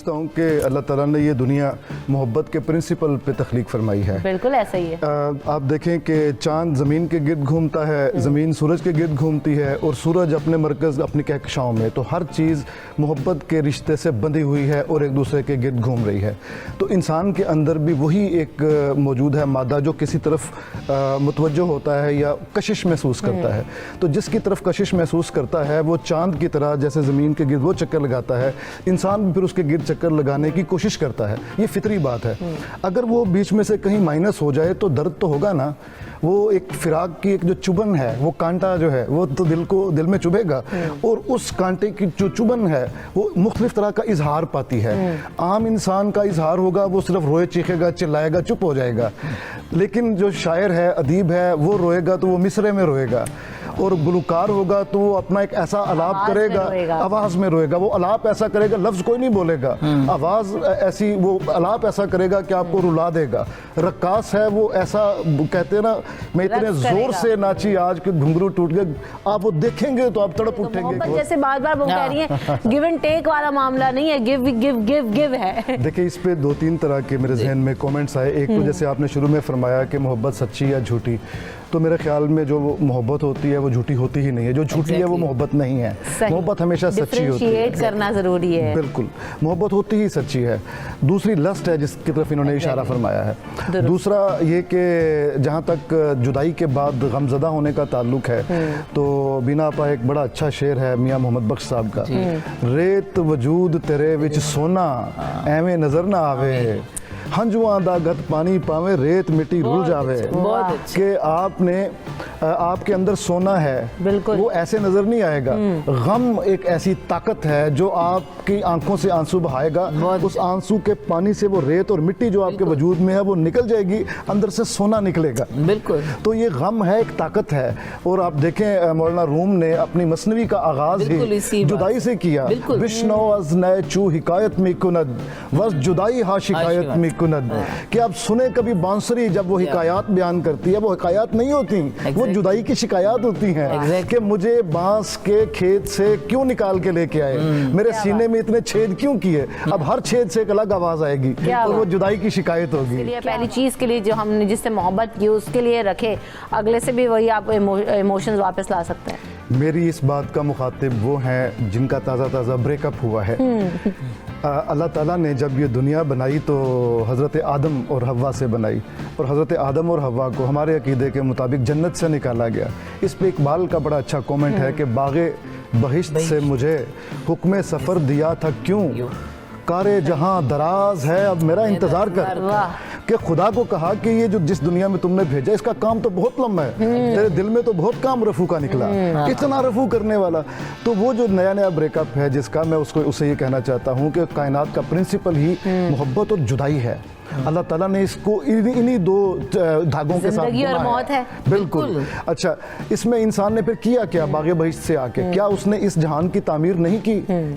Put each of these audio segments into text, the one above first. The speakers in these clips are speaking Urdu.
سمجھتا ہوں کہ اللہ تعالیٰ نے یہ دنیا محبت کے پرنسپل پہ تخلیق فرمائی ہے. بالکل ایسا ہی ہے. آپ دیکھیں کہ چاند زمین کے گرد گھومتا ہے, زمین سورج کے گرد گھومتی ہے, اور سورج اپنے مرکز اپنی کہکشاؤں میں. تو ہر چیز محبت کے رشتے سے بندھی ہوئی ہے اور ایک دوسرے کے گرد گھوم رہی ہے. تو انسان کے اندر بھی وہی ایک موجود ہے مادہ جو کسی طرف متوجہ ہوتا ہے یا کشش محسوس کرتا ہے. تو جس کی طرف کشش محسوس کرتا ہے وہ چاند کی طرح جیسے زمین کے گرد وہ چکر لگاتا ہے, انسان بھی پھر اس کے گرد چکر لگانے کی کوشش کرتا ہے. یہ فطری بات ہے. اگر وہ بیچ میں سے کہیں مائنس ہو جائے تو درد تو ہوگا نا. وہ ایک فراق کی ایک جو چبن ہے, وہ کانٹا جو ہے وہ تو دل میں چبھے گا, اور اس کانٹے کی جو چبن ہے وہ مختلف طرح کا اظہار پاتی ہے. عام انسان کا اظہار ہوگا وہ صرف روئے چیخے گا, چلائے گا, چپ ہو جائے گا. لیکن جو شاعر ہے, ادیب ہے, وہ روئے گا تو وہ مصرعے میں روئے گا, اور گلوکار ہوگا تو وہ اپنا ایک ایسا الاپ کرے گا, آواز میں روئے گا. وہ الاپ ایسا کرے گا, لفظ کوئی نہیں بولے گا, آواز ایسی, وہ الاپ ایسا کرے گا کہ آپ کو رلا دے گا. رقاص ہے وہ ایسا کہتے ہیں نا, میں اتنے زور سے ناچی آج کہ گھنگرو ٹوٹ گئے, آپ وہ دیکھیں گے تو آپ تڑپ اٹھیں گے. محبت جیسے بار بار وہ کہہ رہی ہیں گیو اینڈ ٹیک والا معاملہ نہیں ہے, گیو گیو گیو گیو ہے. دیکھیں اس پہ دو تین طرح کے میرے ذہن میں کومنٹس آئے. ایک تو جیسے آپ نے شروع میں فرمایا کہ محبت سچی یا جھوٹی, تو میرے خیال میں جو محبت ہوتی ہے وہ جھوٹی ہوتی ہی نہیں ہے. جو جھوٹی ہے وہ محبت نہیں ہے. محبت ہمیشہ سچی ہوتی ہے. ڈفرینشیٹ کرنا ضروری ہے. بالکل, محبت ہوتی ہی سچی ہے. دوسری لسٹ ہے جس کی طرف انہوں نے اشارہ فرمایا ہے. دوسرا یہ کہ جہاں تک جدائی کے بعد غمزدہ ہونے کا تعلق ہے, تو بینا پا ایک بڑا اچھا شعر ہے میاں محمد بخش صاحب کا, ریت وجود تیرے وچ سونا ایویں نظر نہ آوے, ہنجواں دا گت پانی پاوے, ریت مٹی رل جاوے. کہ آپ کے اندر سونا ہے, وہ ایسے نظر نہیں آئے گا. غم ایک ایسی طاقت ہے جو آپ کی آنکھوں سے آنسو بہائے گا, اس آنسو کے پانی سے وہ ریت اور مٹی جو آپ کے وجود میں ہے وہ نکل جائے گی, اندر سے سونا نکلے گا. بالکل. تو یہ غم ہے, ایک طاقت ہے. اور آپ دیکھیں مولانا روم نے اپنی مثنوی کا آغاز ہی جدائی سے کیا. وشنو از نئے چو حکایت میں کند وز جدائی ہا شکایت میں کند. کہ آپ سنیں کبھی بانسری جب وہ حکایات بیان کرتی ہے, وہ حکایات نہیں ہوتی, وہ جدائی کی شکایات ہوتی ہیں کہ مجھے بانس کے کھیت سے کیوں نکال کے لے کے آئے, میرے سینے میں اتنے چھید کیوں کیے. اب ہر چھید سے ایک الگ آواز آئے گی, اور وہ جدائی کی شکایت ہوگی. پہلی چیز کے لیے جو ہم نے جس سے محبت کی اس کے لیے رکھے, اگلے سے بھی وہی آپ ایموشنز واپس لا سکتے ہیں. میری اس بات کا مخاطب وہ ہیں جن کا تازہ تازہ بریک اپ ہوا ہے. اللہ تعالیٰ نے جب یہ دنیا بنائی تو حضرت آدم اور حوا سے بنائی, اور حضرت آدم اور حوا کو ہمارے عقیدے کے مطابق جنت سے نکالا گیا. اس پہ اقبال کا بڑا اچھا کومنٹ ہے کہ باغ بہشت سے مجھے حکم سفر دیا تھا کیوں, کارے جہاں دراز ہے اب میرا انتظار کر. کہ خدا کو کہا کہ یہ جو جس دنیا میں تم نے بھیجا اس کا کام تو بہت لمبا ہے, تیرے دل میں تو بہت کام رفو کا نکلا, اتنا رفو کرنے والا. تو وہ جو نیا نیا بریک اپ ہے جس کا میں اسے یہ کہنا چاہتا ہوں کہ کائنات کا پرنسپل ہی محبت اور جدائی ہے. اللہ تعالیٰ نے اس کو انہی دو دھاگوں کے ساتھ زندگی اور موت ہے. بالکل. اچھا, اس میں انسان نے پھر کیا کیا باغ بہشت سے آ کے, کیا اس نے اس جہان کی تعمیر نہیں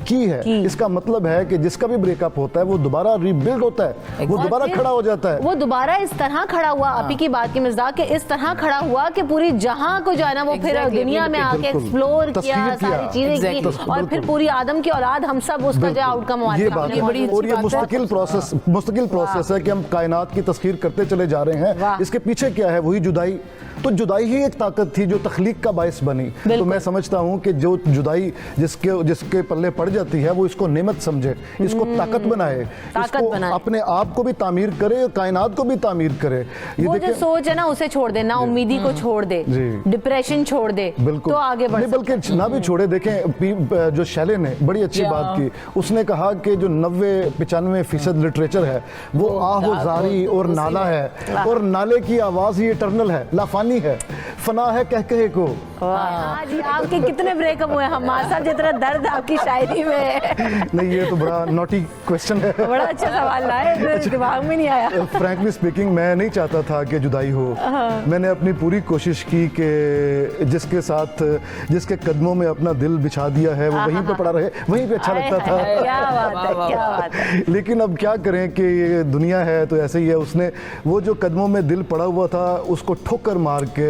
کی ہے. اس کا مطلب ہے کہ جس کا بھی بریک اپ ہوتا ہے وہ دوبارہ ری بلڈ ہوتا ہے, وہ دوبارہ کھڑا ہو جاتا ہے. وہ دوبارہ اس طرح کھڑا ہوا, آپ ہی کی بات کی مزاق, کہ اس طرح کھڑا ہوا کہ پوری جہاں کو جانا, وہ پھر دنیا میں آ کے ایکسپلور کیا, ساری چیزیں کی, اور پھر پوری آدم کی اولاد ہم سب اس کا جو آؤٹ کم ہوا. اور یہ مستقل پروسیس ہے کہ ہم کائنات کی تسخیر کرتے چلے جا رہے ہیں. اس کے پیچھے کیا ہے, وہی جدائی. تو جدائی ہی ایک طاقت تھی جو تخلیق کا باعث بنی. تو میں سمجھتا ہوں کہ جو جدائی جس کے پلے پڑ جاتی ہے وہ اس کو نعمت سمجھے, اس کو طاقت بنائے, اس کو اپنے آپ کو بھی تعمیر کرے, کائنات کو بھی تعمیر کرے. وہ جو سوچ ہے نا اسے چھوڑ دے, نا امیدی کو چھوڑ دے, ڈپریشن چھوڑ دے, تو آگے بڑھ سکتے. بلکہ نہ بھی چھوڑے. دیکھیں جو شیلے نے بڑی اچھی بات کی, اس نے کہا کہ جو 90-95% لٹریچر ہے وہ آہ و زاری اور نالا ہے, اور نالے کی آواز ہی اٹرنل ہے, لافانی ہے, فنا ہے کہے کو. جی آپ کے کتنے بریک اپ ہوئے ہیں, ہمارے ساتھ جتنا درد آپ کی شاعری میں ہے. نہیں, یہ تو بڑا نوٹی کویسچن ہے, بڑا اچھا سوال لائے, دماغ میں نہیں آیا. فرینکلی اسپیکنگ میں نہیں چاہتا تھا کہ جدائی ہو. میں نے اپنی پوری کوشش کی کہ جس کے ساتھ جس کے قدموں میں اپنا دل بچھا دیا ہے وہ وہیں پہ پڑا رہے, وہیں پہ اچھا لگتا تھا. کیا بات ہے, کیا بات ہے. لیکن اب کیا کریں کہ یہ دنیا ہے تو ایسے ہی ہے. اس نے وہ جو قدموں میں دل پڑا ہوا تھا اس کو ٹھوکر مار کے